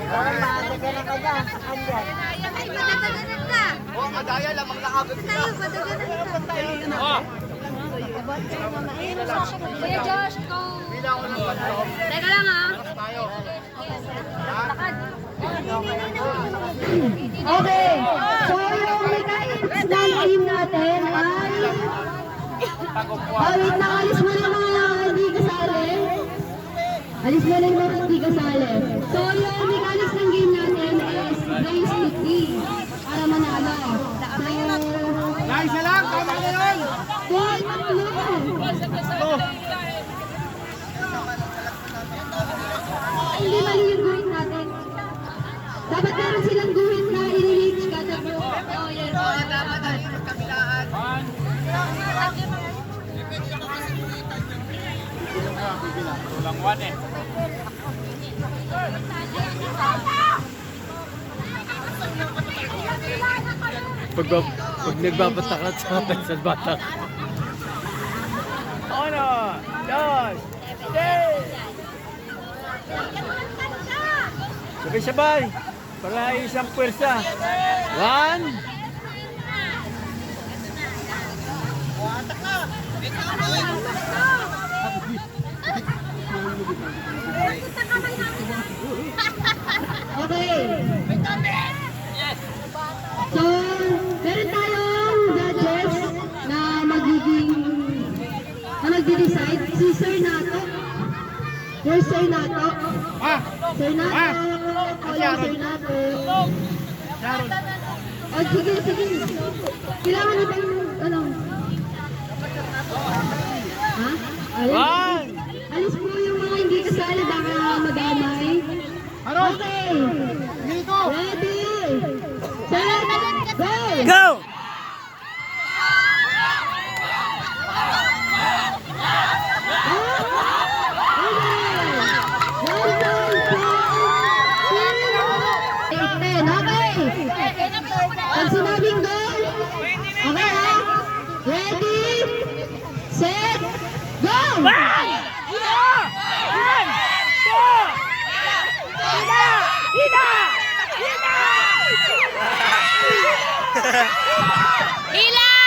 Madaganan ka dyan sa kanya. Ay, madaganan ka. Oo, madaya lang, magkakagod sila. Madaganan ka. Oh! Kuya Josh, go. Bilang ko ng panloob. Teka lang ha. Tayo. Okay. So yung mechanics ng team natin ay... wait na, alis mo na yung mga hindi kasali. Alis mo na yung mga hindi kasali. So yung mechanics ng game natin is race to 3 para manalo. Nice na lang, tama na yun! Goal, tatlo! Ay, hindi mali yung guhit natin. Dapat meron silang guhit na i-reach kada group. Oh, yes. Oo, dapat tayo magkabilaan. Walang one eh. Pag nagbabataklat sa akin sa bata. Ano? Dos! Stay! Sabay-sabay! Para isang pwersa. One! Okay. So, meron tayong judges na magdi-decide. Si Sir Nato. Here's Sir Nato. Sir Nato. Sir Nato. Oh, sige. Kailangan na tayong, ano? Ha? One! Alis po yung mga hindi kasali, baka mag-amay. Okay. Ready? Set, go! Go! Pag sinabing go, okay ha? Ready, set, go! Hila!